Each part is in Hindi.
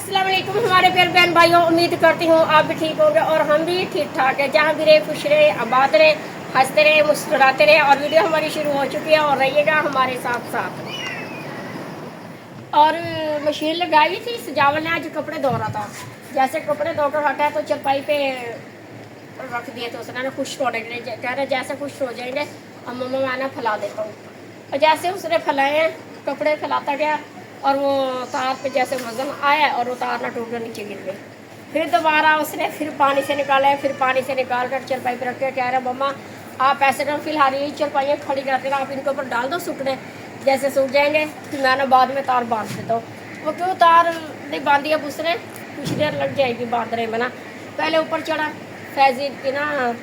अस्सलाम वालेकुम हमारे प्यारे बहन भाइयों, उम्मीद करती हूँ आप भी ठीक होंगे और हम भी ठीक ठाक है। जहाँ भी रहे खुश रहे, आबाद रहे, हंसते रहे, मुस्कुराते रहे। और वीडियो हमारी शुरू हो चुकी है और रहिएगा हमारे साथ साथ। और मशीन लगाई थी, सजावल ने आज कपड़े धो रहा था। जैसे कपड़े धोकर हटा तो चरपाई पे रख दिए थे उसने, खुश्क होने के लिए। कह रहे जैसे खुश्क हो जाएंगे अब मम्मा मैं ना फैला देता हूँ। और जैसे उसने फैलाए, कपड़े फैलाता गया और वो तार पे जैसे वजन आया और वो तार ना टूट कर नीचे गिर गए। फिर दोबारा उसने फिर पानी से निकाला, फिर पानी से निकाल कर चरपाई पे रख के कह रहा मम्मा आप ऐसे ना फिलहाल यही चरपाइयाँ खड़ी करते ना, आप इनके ऊपर डाल दो सूखने, जैसे सूख जाएंगे फिर मैं ना बाद में तार बांध देता हूँ। वो क्यों तार नहीं बांधी, अब उसने कुछ देर लग जाएगी बांधने में ना। पहले ऊपर चढ़ा, फैजी की ना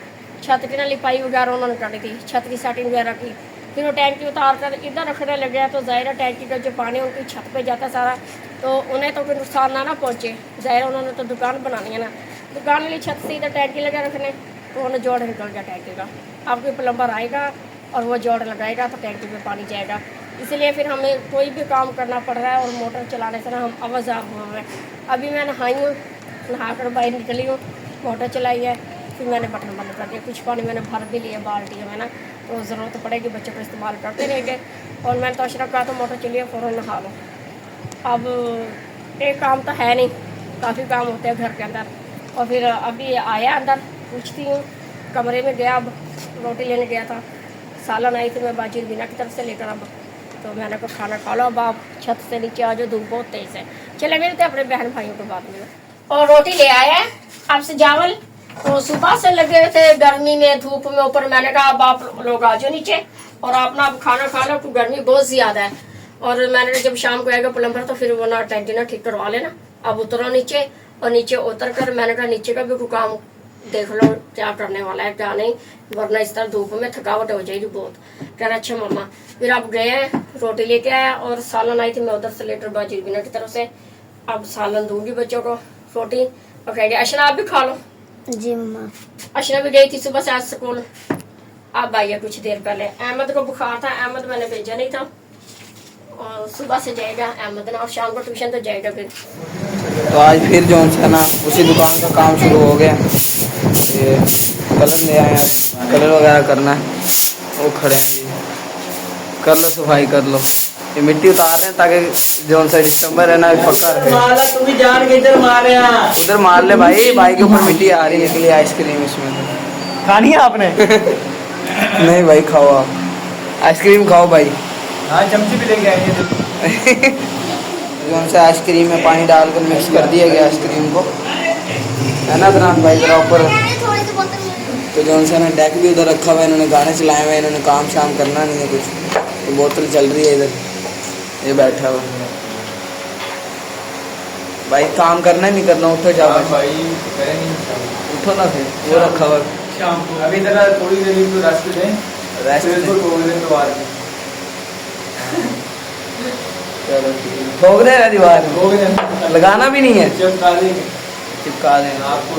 छत की ना लिपाई वगैरह उन्होंने करी थी, छत की सेटिंग वगैरह की। फिर वो टैंकी उतार कर इधर रखने लग गया तो ज़ाहिर टैंकी का जो पानी उनकी छत पे जाता सारा, तो उन्हें तो कोई नुकसान ना पहुँचे। ज़ाहिर उन्होंने तो दुकान बनानी है ना, दुकान वाली छत से इधर टैंकी लगा रखने, तो उन्हें जोड़ निकल गया टैंकी का। अब कोई प्लम्बर आएगा और वो जोड़ लगाएगा तो टैंकी में पानी जाएगा। इसलिए फिर हमें कोई भी काम करना पड़ रहा है और मोटर चलाने से ना हम आवाज़ार हुए हैं। अभी मैं नहाई हूँ, नहा कर बाहर निकली हूँ, मोटर चलाई है, फिर मैंने बटन बंद कर दिया। कुछ पानी मैंने भर भी लिया बाल्टी में ना, तो ज़रूरत पड़ेगी बच्चों को इस्तेमाल करते रहेंगे। और मैंने तो अशरफ कहा तो मोटर चलिए फ़ौरन नहा लो। अब एक काम तो है नहीं, काफ़ी काम होते हैं घर के अंदर। और फिर अभी आया अंदर, पूछती हूँ, कमरे में गया, अब रोटी लेने गया था, सालन आई थी मैं बाजी बिना की तरफ से लेकर। अब तो मैंने को खाना खा लो, अब आप छत से नीचे आ जाओ, धूप बहुत तेज़ है। चले मिलते अपने बहन भाइयों के बाद में। और रोटी ले आया है अब सजावल, तो सुबह से लगे थे गर्मी में धूप में ऊपर। मैंने कहा अब आप लोग आ जाओ नीचे और अपना अब खाना खा लो, क्योंकि गर्मी बहुत ज़्यादा है। और मैंने कहा जब शाम को आएगा प्लम्बर तो फिर वो ना टैंकी ना ठीक करवा लेना। अब उतरो नीचे, और नीचे उतर कर मैंने कहा नीचे का भी कोई काम देख लो क्या करने वाला है क्या नहीं, वरना इस तरह धूप में थकावट हो जाएगी बहुत। कह रहा अच्छा मम्मा। फिर आप गए हैं, रोटी लेके आया और सालन आई थी मैं उधर से लेटर बाजी बिना की तरफ से। अब सालन दूंगी बच्चों को, रोटी और कहेंगे अशना आप भी खा लो। जी मम्मा। अशना भी गई थी सुबह से आज स्कूल, अब आई है कुछ देर पहले। अहमद को बुखार था, अहमद मैंने भेजा नहीं था, और सुबह से जाएगा अहमद ना, और शाम को ट्यूशन तो जाएगा फिर। तो आज फिर जो है ना उसी दुकान का काम शुरू हो गया। ये कलर ले आए हैं, कलर वगैरह करना है, वो खड़े हैं जी। कर लो सफाई कर लो, ये मिट्टी उतार रहे हैं ताकि जो सा डिस्टम्बर है ना पक्का रहे। तुम जान के इधर मारे उधर मार ले भाई, भाई के ऊपर मिट्टी आ रही निकली आइसक्रीम इसमें तो। खानी है आपने? नहीं भाई खाओ आप, आइसक्रीम खाओ भाई। हाँ चमची भी लेके आएंगे। जो सा आइसक्रीम में पानी डालकर मिक्स कर दिया गया आइसक्रीम को, है ना फरहान भाई जरा ऊपर। तो जो सा ना डेक भी उधर रखा हुआ है, इन्होंने गाने चलाए हुए हैं, इन्होंने काम शाम करना नहीं है कुछ, तो बोतल चल रही है इधर, ये बैठा हुआ भाई। काम करना है नहीं करना, उठो जाओ भाई उठो ना, फिर वो रखा हुआ शाम को अभी जरा थोड़ी देर तो रेस्ट दें, रेस्ट तो थोड़ी देर तो बाद में। चलो ठीक है, ठोक रहे हैं दीवार में, लगाना भी नहीं है, चिपका देंगे, चिपका देना आपको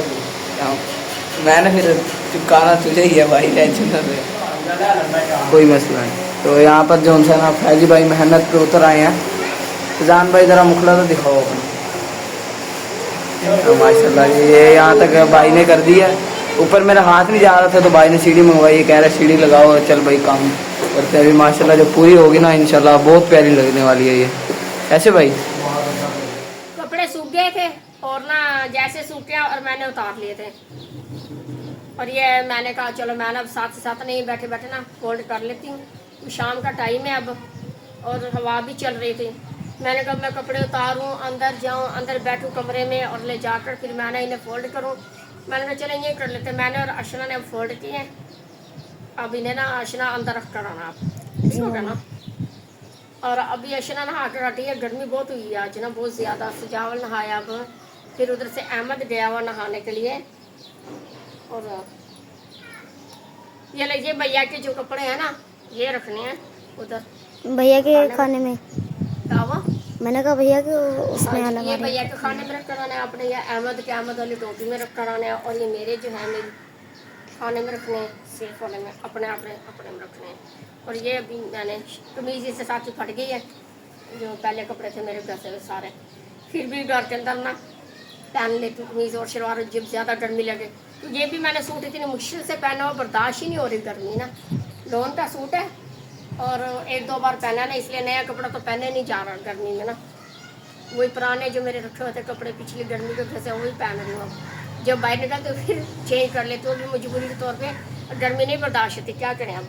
मैंने फिर चिपकाना तुझे ही है भाई, टेंशन ना ले, कोई मसला नहीं। तो यहाँ पर जो है ना फैजी भाई मेहनत पे उतर आए हैं। तो जान भाई ज़रा मुखला तो दिखाओ अपना। तो माशाल्लाह ये यहाँ तक भाई ने कर दिया, ऊपर मेरा हाथ नहीं जा रहा था तो भाई ने सीढ़ी मंगवाई, कह रहा सीढ़ी लगाओ, चल भाई काम करते हैं। अभी माशाल्लाह जब पूरी होगी ना इंशाल्लाह बहुत प्यारी लगने वाली है ये। ऐसे भाई कपड़े सूख गए थे और ना जैसे सूख गया और मैंने उतार लिए थे, और ये मैंने कहा चलो मैं अब साथ से साथ नहीं बैठे बैठे ना फोल्ड कर लेती हूँ। तो शाम का टाइम है अब और हवा भी चल रही थी। मैंने कहा मैं कपड़े उतारूँ, अंदर जाऊँ, अंदर बैठूँ कमरे में और ले जाकर फिर मैंने इन्हें फोल्ड करूँ। मैंने कहा चलो ये कर लेते। मैंने और अशना ने फोल्ड किए हैं, अब इन्हें ना अशना अंदर रख कर आना, आप ठीक होगा ना। और अभी अशना नहा कर हटी है, गर्मी बहुत हुई है आज ना, बहुत ज़्यादा। सजावल नहाया, अब फिर उधर से अहमद गया हुआ नहाने के लिए। और ये लीजिए भैया के जो कपड़े हैं ना ये रखने हैं उधर भैया के खाने में। दावा मैंने कहा भैया के उसमें ये अलग भैया के खाने में रख कर आने हैं अपने, या अहमद के अहमद वाली टोपी में रख कर आने हैं, और ये मेरे जो है मेरे खाने में रखने हैं, सेफ वाले में अपने अपने अपने में रखने हैं। और ये अभी मैंने कमीज इससे साथ ही फट गई है, जो पहले कपड़े थे मेरे घर से सारे, फिर भी घर के अंदर ना पहन लेती हूँ कमीज और शलवार जब ज़्यादा गर्मी लगे। तो ये भी मैंने सूट इतनी मुश्किल से पहना हुआ, बर्दाश्त ही नहीं हो रही गर्मी ना। लोन का सूट है और एक दो बार पहना ना, इसलिए नया कपड़ा तो पहने नहीं जा रहा गर्मी में ना। वही पुराने जो मेरे रखे हुए थे कपड़े पिछली गर्मी के वजह से वही पहन रही हूँ। जब बाहर निकलते तो फिर चेंज कर लेते हो, भी मजबूरी के तौर पे गर्मी नहीं बर्दाश्त होती, क्या करें अब।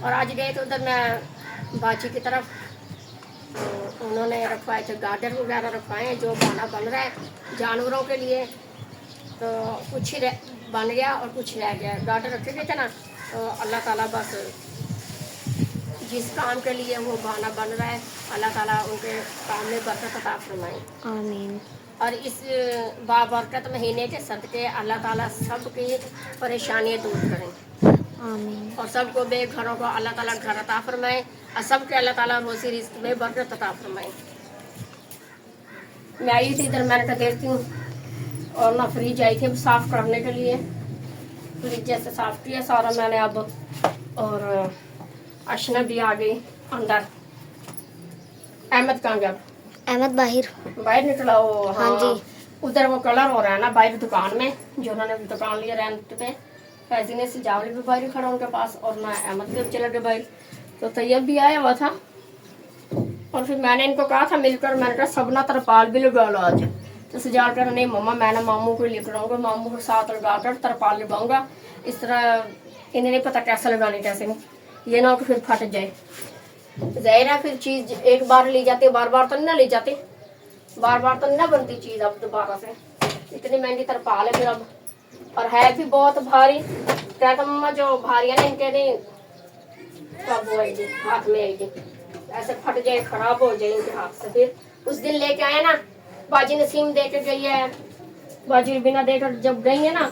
और आज गए तो उधर मैं बाची की तरफ, तो उन्होंने रखवाए थे गार्डन वगैरह रखवाए हैं, जो खाना बन रहा है जानवरों के लिए। तो कुछ ही बन गया और कुछ रह गया। गार्डन रखे गए थे ना, तो अल्लाह ताला बस जिस काम के लिए वो खाना बन रहा है, अल्लाह ताला उनके काम में बरकत अता फरमाए। आमीन। और इस बाबरकत महीने के सदके अल्लाह ताला सबकी परेशानियाँ दूर करें आमीन। और सबको बेघरों को अल्लाह ताला घर अता फरमाए और सबके अल्लाह ताला रोज़ी रिज़्क़ में बरकत अता फरमाए। मैं आई थी इधर, मैंने कहा देखती हूँ, और ना फ्रिज आई थी साफ़ करने के लिए। फ्रिज जैसे साफ़ किया सारा मैंने अब, और अशना भी आ गई अंदर। अहमद कहाँ गया? अहमद बाहिर। बाहर निकला वो। हाँ जी। उधर वो कलर हो रहा है ना बाहर दुकान में, जो उन्होंने दुकान लिया रेंट पे। फैजी ने सजावल भी बाहर खड़ा उनके पास, और ना अहमद भी चले गए बाहर। तो तैयब भी आया हुआ था, और फिर मैंने इनको कहा था मिलकर, मैंने कहा सबना तरपाल भी लगा लो आज। तो सजा कर, नहीं मम्मा मैं ना मामू को लेकर आऊँगा, मामू के साथ लगा कर तरपाल लगाऊंगा। इस तरह इन्हें नहीं पता कैसे लगानी कैसे नहीं, ये ना कि फिर फट जाए। जाहिर है फिर चीज एक बार ली जाती है, बार बार तो नहीं ना ली जाती, बार बार तो नहीं ना बनती चीज अब दोबारा से। इतनी महंगी तरपाल है फिर अब, और है भी बहुत भारी। क्या तो मम्मा जो भारी है ना इनके नहीं कब वो आएगी हाथ में आएगी, ऐसे फट जाए खराब हो जाए इनके हाथ से। फिर उस दिन लेके आए ना, बाजी नसीम दे के गई है, बाजी बिना देकर जब गई है ना,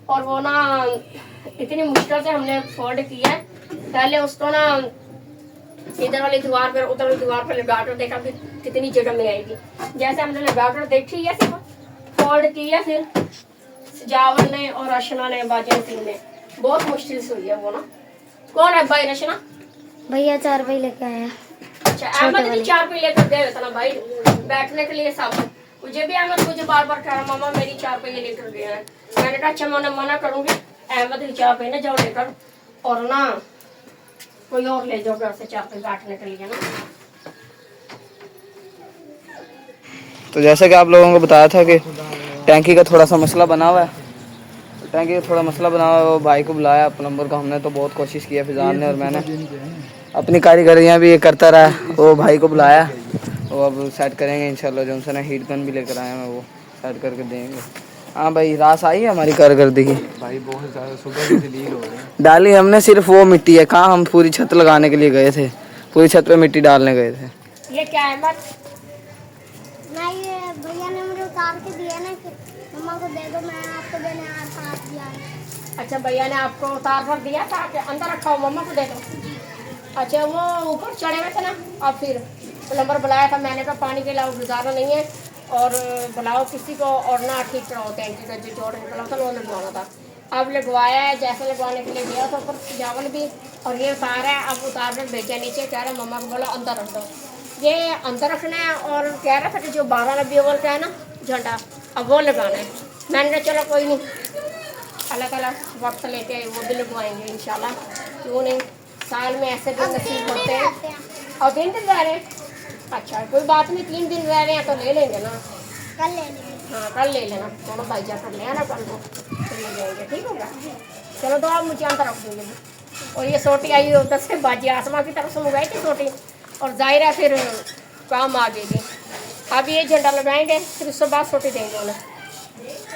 और वो ना इतनी मुश्किल से हमने फोल्ड किया है। पहले उसको ना इधर वाली दीवार पर उधर वाली दीवार पर लगा कर देखा फिर कितनी जगह में आएगी। जैसे हमने लगा कर देखी है सिर्फ फोल्ड की है, फिर सजावल ने और रशना ने बाजी नसीम ने बहुत मुश्किल से हुई है वो ना। कौन है भाई? रशना भैया 4 रुपये लेके आए हैं। अच्छा, अहमद भी 4 रुपये लेकर गए था ना भाई बैठने के लिए सब। मुझे भी अहमद मुझे बार बार कह रहा मामा मेरी 4 रुपये लेकर गया है। मैंने कहा अच्छा मैं मना करूंगी, अहमद भी 4 रुपये ना जाओ लेकर, और ना कोई और ले जाओ घर से 4 रुपये बैठने के लिए ना। तो जैसा कि आप लोगों को बताया था कि टैंकी का थोड़ा सा मसला बना हुआ है, टैंकी का थोड़ा मसला बना हुआ है। वो भाई को बुलाया प्लम्बर को, हमने तो बहुत कोशिश किया फिजान ने और मैंने, अपनी कारीगरियाँ भी ये करता रहा। वो भाई को बुलाया, वो अब सेट करेंगे इंशाल्लाह। जो उनसे ना हीट गन भी लेकर आया मैं, वो सेट करके देंगे। हाँ भाई, रास आई है हमारी कारकर्दगी की भाई, बहुत ज़्यादा सुबह से दलील हो रही है। डाली हमने, सिर्फ वो मिट्टी है। कहाँ हम पूरी छत लगाने के लिए गए थे, पूरी छत पे मिट्टी डालने गए थे। ये क्या है अहमद? नहीं, ये भैया ने मुझे उतार के दिया ना कि मम्मा को दे दो, मैं आपको देने आ दिया है। अच्छा, भैया ने आपको उतार कर दिया था कि अंदर रखा हो मम्मा को दे दो। अच्छा, वो ऊपर चढ़े हुए थे ना, अब फिर प्लम्बर बुलाया था। मैंने कहा पानी के अलावा गुजारा नहीं है, और बुलाओ किसी को और ना ठीक कराओ टैंकी का जो जोड़ निकला था वो लगवाना था। अब लगवाया है, जैसे लगवाने के लिए गया था ऊपर सजावल भी, और ये उतार है। अब उतार कर भेजा नीचे, कह रहा मम्मा को बोला अंदर रख दो। ये अंदर रखना है, और कह रहा था कि जो 12 नबी अव्वल का है ना झंडा, अब वो लगाना है। मैंने कहा चलो कोई नहीं, अल्लाह ताला वक्त लेते हैं वो भी लगवाएंगे इंशाल्लाह, क्यों नहीं। साल में ऐसे दिन नसीब होते हैं। और 3 दिन रह रहे हैं? अच्छा कोई बात नहीं, 3 दिन रह रहे हैं तो ले लेंगे ना, कल ले लेंगे। हाँ कल ले लेना, दोनों भाई जा कर ले आना कल को, फिर ले जाएंगे, ठीक होगा। चलो तो आप मुझे अंदर रख देंगे। और ये सोटी आई उधर से बाजी आसमां की तरफ से मंगाई थी सोटी, और जाहिर है फिर काम आ गई। अब ये झंडा लगाएंगे, फिर उसके बाद सोटी देंगे उन्हें,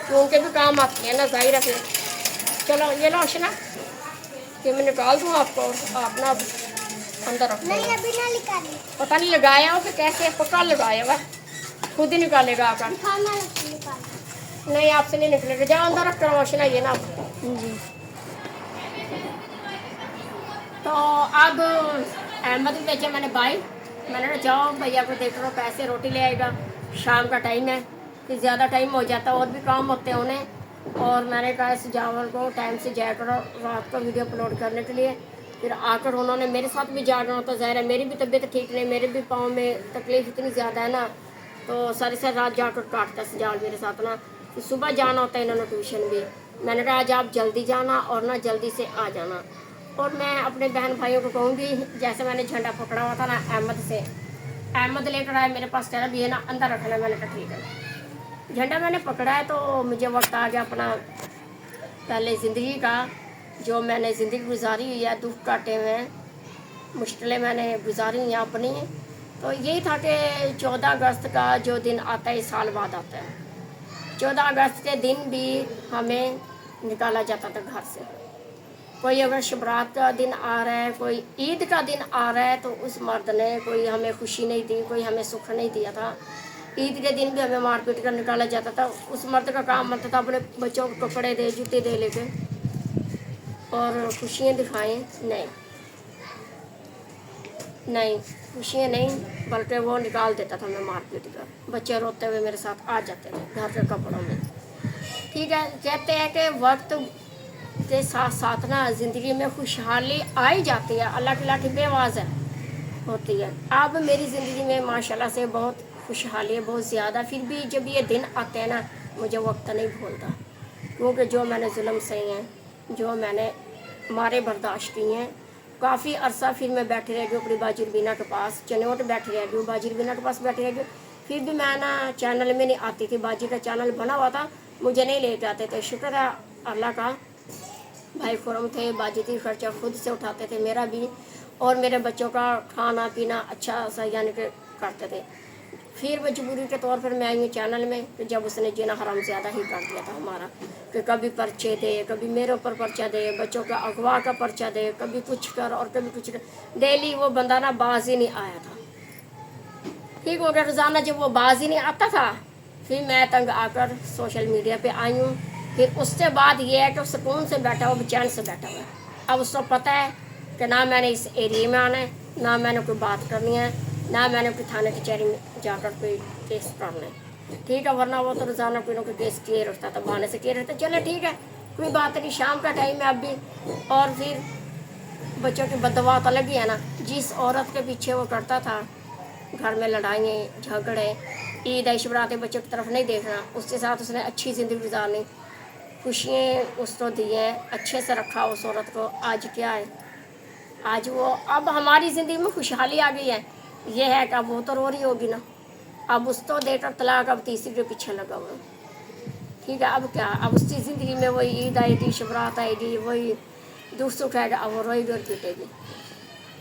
तो उनके भी काम आती है ना, जाहिर है फिर। चलो ये लो अशना, ये मैं निकाल दूँ आपको, आप ना अंदर रख नहीं, देंगे। अभी ना निकाली। पता नहीं लगाया हो कि कैसे, पक्का लगाया हुआ, खुद ही निकालेगा आकर। निकाल। नहीं आपसे नहीं निकलेगा, जाओ अंदर रख कर अशना, ये ना जी। तो अब अहमद भी भेजा मैंने भाई, मैंने कहा जाओ भैया को देख लो, पैसे रोटी ले आएगा, शाम का टाइम है, फिर ज़्यादा टाइम हो जाता है और भी काम होते हैं उन्हें। और मैंने कहा इस जावल को टाइम से जाया करो रात को वीडियो अपलोड करने के लिए, फिर आकर उन्होंने मेरे साथ भी जाना होता, ज़ाहिर है मेरी भी तबीयत ठीक नहीं, मेरे भी पाँव में तकलीफ़ इतनी ज़्यादा है ना, तो सारी सारी रात जाकर काटता सजाल मेरे साथ ना। फिर सुबह जाना होता है इन्होंने ट्यूशन भी। मैंने कहा आज आप जल्दी जाना और ना जल्दी से आ जाना। और मैं अपने बहन भाइयों को कहूँगी, जैसे मैंने झंडा पकड़ा हुआ था ना अहमद से, अहमद लेकर आया मेरे पास, कह रहा भी है ना अंदर रखना। मैंने कहा ठीक है। झंडा मैंने पकड़ा है तो मुझे वक्त आ गया अपना पहले ज़िंदगी का, जो मैंने ज़िंदगी गुजारी हुई है, दुख काटे हुए हैं, मुश्किलें मैंने गुजारी हैं अपनी। तो यही था कि 14 अगस्त का जो दिन आता है, साल बाद आता है। 14 अगस्त के दिन भी हमें निकाला जाता था घर से। कोई अगर शबरात का दिन आ रहा है, कोई ईद का दिन आ रहा है, तो उस मर्द ने कोई हमें खुशी नहीं दी, कोई हमें सुख नहीं दिया था। ईद के दिन भी हमें मारपीट कर निकाला जाता था। उस मर्द का काम बनता था अपने बच्चों को कपड़े दे, जूते दे लेके और खुशियाँ दिखाएं। नहीं खुशियाँ नहीं, बल्कि वो निकाल देता था मैं मारपीट कर। बच्चे रोते हुए मेरे साथ आ जाते थे घर के कपड़ों में। ठीक है, कहते हैं कि वक्त के साथ साथ ना ज़िंदगी में खुशहाली आई जाती है, अल्लाह की लाठी बेवाज़ होती है। अब मेरी ज़िंदगी में माशाल्लाह से बहुत खुशहाली है, बहुत ज़्यादा। फिर भी जब ये दिन आते हैं ना, मुझे वक्त नहीं भूलता, क्योंकि जो मैंने जुल्म सही हैं, जो मैंने मारे बर्दाश्त की हैं, काफ़ी अरसा फिर मैं बैठी रह गई अपनी बाजी रबीना के पास, चनोट बैठी रह गई, बाजी रबीना के पास बैठी रह गई। फिर भी मैं ना चैनल में नहीं आती थी, बाजी का चैनल बना हुआ था, मुझे नहीं लेके आते थे। शुक्र है अल्लाह का, भाई खुरम थे, बाजी थी, खर्चा खुद से उठाते थे मेरा भी, और मेरे बच्चों का खाना पीना अच्छा सा यानी कि करते थे। फिर मजबूरी के तौर पर मैं आई हूँ चैनल में, कि जब उसने जीना हराम ज़्यादा ही कर दिया था हमारा, कि कभी पर्चे दे, कभी मेरे ऊपर पर्चा दे, बच्चों का अगवा का पर्चा दे, कभी कुछ कर और कभी कुछ कर। डेली वो बंदा ना बाज ही नहीं आया था। ठीक हो गया, रोज़ाना जब वो बाज ही नहीं आता था, फिर मैं तंग आकर सोशल मीडिया पे आई हूँ। फिर उससे बाद ये है कि सुकून से बैठा हुआ, बेचैन से बैठा हुआ है। अब उसको पता है कि ना मैंने इस एरिए में आना है, ना मैंने कोई बात करनी है, ना मैंने कोई थाने कचहरी में जाकर कोई केस करना है। ठीक है, वरना वो तो रोज़ाना कोई ना कोई केस किए रखता था, बहाने से किए रहता। चलो ठीक है, कोई बात नहीं, शाम का टाइम है अब भी। और फिर बच्चों की बददुआ तो लगी है ना, जिस औरत के पीछे वो करता था, घर में लड़ाइयाँ झगड़े, ईद ऐश बराते, बच्चों की तरफ नहीं देखना, उसके साथ उसने अच्छी ज़िंदगी गुजारनी, खुशियाँ उसको दी है, अच्छे से रखा उस औरत को। आज क्या है, आज वो, अब हमारी ज़िंदगी में खुशहाली आ गई है। ये है कि अब वो तो रो रही होगी ना, अब उसको देकर तलाक अब तीसरी के पीछे लगा हुआ। ठीक है, अब क्या, अब उसकी ज़िंदगी में वही ईद आएगी, शबरात आएगी, वही दुख सुख आएगा, अब वो रोएगी और पीटेगी।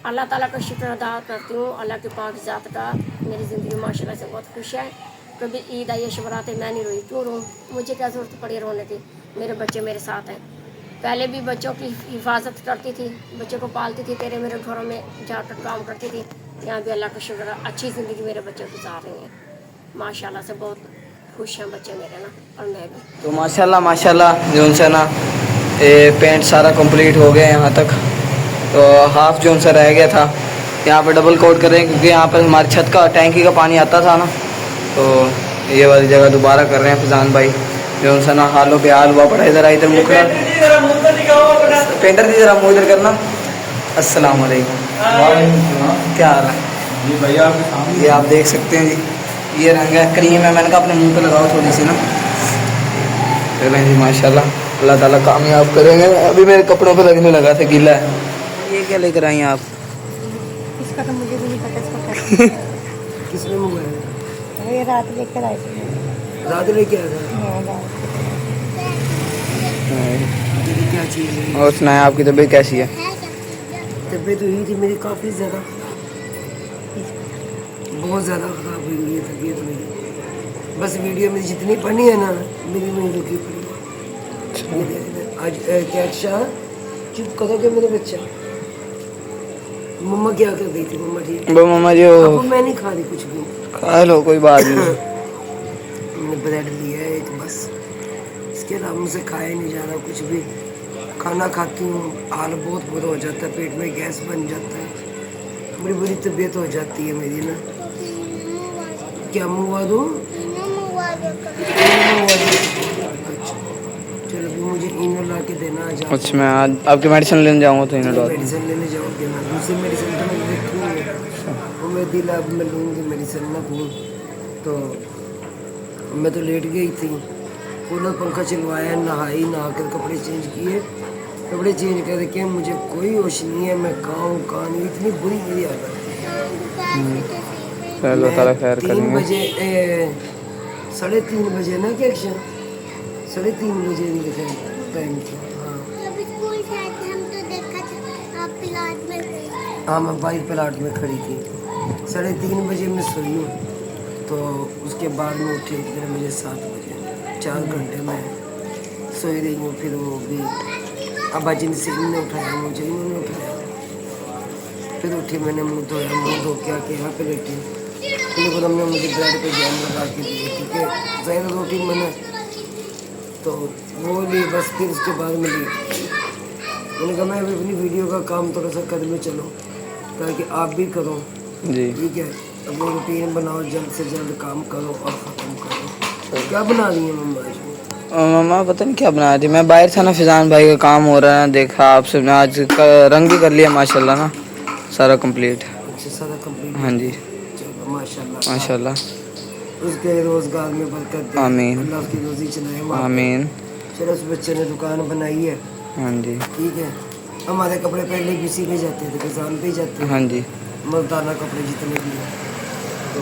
अल्लाह ताला का शुक्र अदा करती हूँ, अल्लाह के पाक ज़ात का, मेरी ज़िंदगी माशाल्लाह से बहुत खुश है। कभी ईद आई शबरात है मैं नहीं रोई, क्यों रोऊँ, मुझे क्या ज़रूरत पड़ी रोने की, मेरे बच्चे मेरे साथ हैं। पहले भी बच्चों की हिफाजत करती थी, बच्चों को पालती थी, तेरे मेरे घरों में जाकर काम करती थी। यहाँ भी अल्लाह का शुक्र है, अच्छी ज़िंदगी मेरे बच्चे गुजार रहे हैं, माशाल्लाह से बहुत खुश हैं बच्चे मेरे ना, और मैं भी। तो माशाल्लाह जो उनसे ना ये पेंट सारा कंप्लीट हो गया यहाँ तक। तो हाफ जो उनसे रह गया था, यहाँ पे डबल कोट कर रहे हैं, क्योंकि यहाँ पर हमारी छत का टैंकी का पानी आता था ना, तो ये वाली जगह दोबारा कर रहे हैं फैजान भाई। जो उनसे ना हालों पे हाल हुआ पड़ा। इधर इधर मुखड़ा पेंटर दी जरा मुँह इधर करना। अस्सलाम वालेकुम, क्या हाल है जी भैया आपके सामने? ये आप देख सकते हैं जी, ये रंग है, क्रीम है, मैंने कहा अपने मुंह पे लगाओ थोड़ी सी ना। चलें जी, माशाल्लाह अल्लाह ताला कामयाब करेंगे। अभी मेरे कपड़ों पे लगने लगा था, गीला है। ये क्या लेकर आई हैं आप? इसका तो मुझे भी नहीं पता, इसका किसने मंगाया? ये रात लेकर आए थे। रात लेके आया था? क्या चीज़? और सुनाएं, आपकी तबीयत कैसी है? तबीयत हुई थी मेरी काफ़ी ज़्यादा, बहुत ज़्यादा ख़राब हुई है तबीयत मेरी। बस वीडियो में जितनी बनी है ना, मेरी नहीं रुकी पड़ी। आज क्या शाह चुप करोगे मेरे बच्चा? मम्मा क्या कर रही थी? मम्मा जी, वो मम्मा जी वो अब मैं नहीं खा रही कुछ भी। खा लो, कोई बात नहीं। मैंने ब्रेड लिया है एक बस, इसके अलावा मुझसे खाया नहीं जा रहा कुछ भी। खाना खाती हूँ हाल बहुत बुरा हो जाता है, पेट में गैस बन जाता है, बड़ी बुरी तबीयत हो जाती है मेरी ना। क्या मंगवा दूँ? अच्छा चलो, अभी मुझे इनो ला के देना आज आप। अच्छा, मैं आज आपकी मेडिसिन लेने जाऊँगा तो इन्हें डॉक्टर। मेडिसिन लेने जाओगे ना, दूसरी मेडिसिन तो मैं रखी हुई है, वो मैं दिल अब मैं लूँगी मेडिसिन ना अपनी। तो मैं तो लेट गई थी, कूलर पंखा चलवाया, नहाई, नहा कर कपड़े चेंज किए, कपड़े चेंज करके मुझे कोई होश नहीं है, मैं कहाँ नहीं, इतनी बुरी मेरी हालत है। अल्लाह ताला खैर 3 करेंगे। बजे 3:30 बजे ना क्या एक्शन 3:30 बजे लिखा टाइम था। हाँ अभी स्कूल से आए थे हम तो देखा था आप प्लाट में गए। हाँ मैं बाइक प्लाट में खड़ी थी, 3:30 बजे मैं सोई हूँ। तो उसके बाद में उठी कितने बजे, 7 बजे, 4 घंटे में सोई रही हूँ। फिर वो भी अब्बा जी ने ने उठाया मुझे, इन्होंने उठाया, फिर उठी, मैंने मुँह धोया, मुँह धो के आके यहाँ पे लेटी। फिर बाद हमने मुझे ब्रेड पे जैम लगा के दिए, क्योंकि ज़्यादा रोटी मैंने तो वो ली बस। फिर उसके बाद में ली, मैंने कहा मैं अभी अपनी वीडियो का काम थोड़ा सा कर लूँ, चलो ताकि आप भी करो, जी ठीक है। अपनी रूटीन बनाओ, जल्द से जल्द काम करो और ख़त्म करो। क्या बना रही है मम्मा आज? मम्मा पता नहीं क्या बना रही। मैं बाहर था ना, फिजान भाई का काम हो रहा है, देखा आपसे मैं आज रंग भी कर लिया माशाल्लाह ना, सारा कंप्लीट। अच्छा सारा कंप्लीट? हाँ जी चलो माशाल्लाह माशाल्लाह। उसके रोज़गार में बरकत दे, आमीन। अल्लाह उसकी रोज़ी चलाए वहाँ पे। आमीन। चलो उस बच्चे ने दुकान बनाई है, हाँ जी ठीक है। हमारे कपड़े पहले भी सीखे जाते थे, किसान पे ही जाते हाँ थे, जी मर्दाना कपड़े जितने भी हैं। तो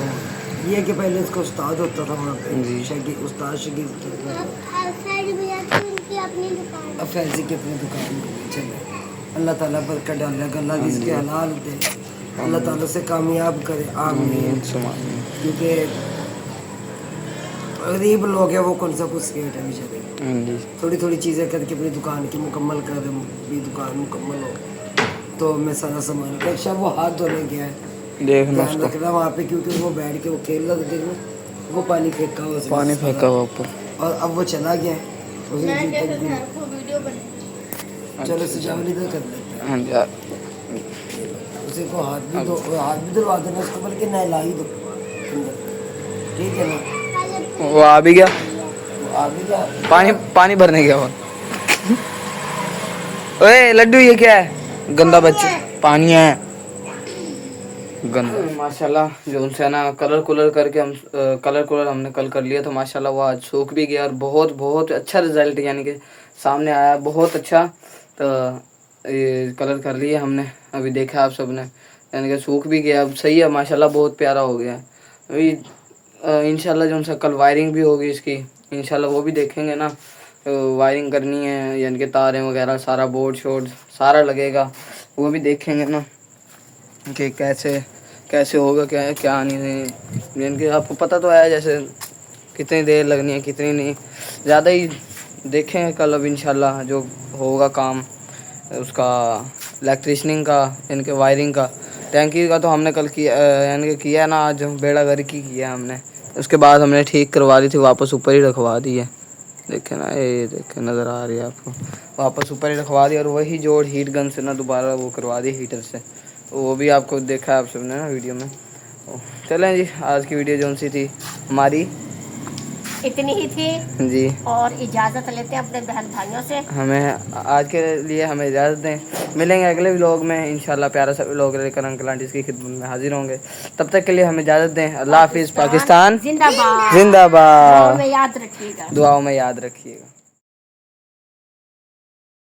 ये है कि पहले इसका उस्ताद होता था वहाँ पे, जी। शागिर्द, उस्ताद शागिर्द होता था। साइड में जाती उनकी अपनी दुकान। अब फैज़ी की अपनी दुकान में चले, अल्लाह ताला बरकत डाले, अल्लाह रिज़्क़ हलाल दे, अल्लाह ताला से कामयाब करे, आमीन। क्योंकि गरीब लोग हैं वो कौन सा कुछ रेट है बेचारे, हाँ जी थोड़ी थोड़ी चीज़ें करके अपनी दुकान की मुकम्मल कर दे, मेरी दुकान मुकम्मल हो। तो मैं सारा सामान का अच्छा वो हाथ धोने गया है, देखना ध्यान उसको, रखना वहाँ पे, क्योंकि वो बैठ के वो खेल रहा था, देखो वो पानी फेंका हुआ उसने पानी फेंका हुआ ऊपर। और अब वो चला गया है, उसने जी तक भी। चलो सजावट इधर कर लेते हैं, हाँ जी उसे को हाथ भी धुलवा देना उसको, बल्कि नहला ही दो अंदर, ठीक है ना। वो आ भी गया, वो आ भी गया, पानी भरने गया वो। ओए लड्डू ये क्या है, गंदा बच्चा, पानी है गंदा। माशाल्लाह जो उनसे ना कलर कूलर करके हम कलर कूलर हमने कल कर लिया था माशाल्लाह, वो आज सूख भी गया और बहुत बहुत अच्छा रिजल्ट यानी कि सामने आया, बहुत अच्छा। तो ये कलर कर लिया हमने, अभी देखा आप सब ने, यानी कि सूख भी गया, अब सही है माशाल्लाह, बहुत प्यारा हो गया है। अभी इंशाल्लाह जो उनसे कल वायरिंग भी होगी इसकी, इंशाल्लाह वो भी देखेंगे ना, वायरिंग करनी है, यानी कि तारें वगैरह सारा बोर्ड शोर्ड सारा लगेगा, वो भी देखेंगे ना कि कैसे कैसे होगा, क्या है क्या नहीं। यानी कि आपको पता तो है जैसे कितनी देर लगनी है कितनी नहीं, ज़्यादा ही देखेंगे कल। अब इंशाल्लाह जो होगा काम उसका इलेक्ट्रिशनिंग का, यानी कि वायरिंग का, टैंकी का तो हमने कल किया, यानी कि किया ना आज, बेड़ा गर्की किया हमने। उसके बाद हमने ठीक करवा दी थी, वापस ऊपर ही रखवा दी है, देखे ना, ये देखे नज़र आ रही है आपको, वापस ऊपर ही रखवा दी और वही जोड़ हीट गन से ना दोबारा वो करवा दी हीटर से, वो भी आपको देखा आप सबने ना वीडियो में। चलें जी, आज की वीडियो जो सी थी हमारी इतनी ही थी जी, और इजाज़त लेते हैं अपने बहन भाइयों से। हमें आज के लिए हमें इजाज़त दें, मिलेंगे अगले व्लॉग में इंशाल्लाह, प्यारा सा व्लॉग लेकर अंकल आंटी की खिदमत में हाजिर होंगे। तब तक के लिए हमें इजाज़त दें, अल्लाह हाफिज़, पाकिस्तान जिंदाबाद, जिंदाबाद, में याद रखिएगा। दुआओं में याद रखिएगा।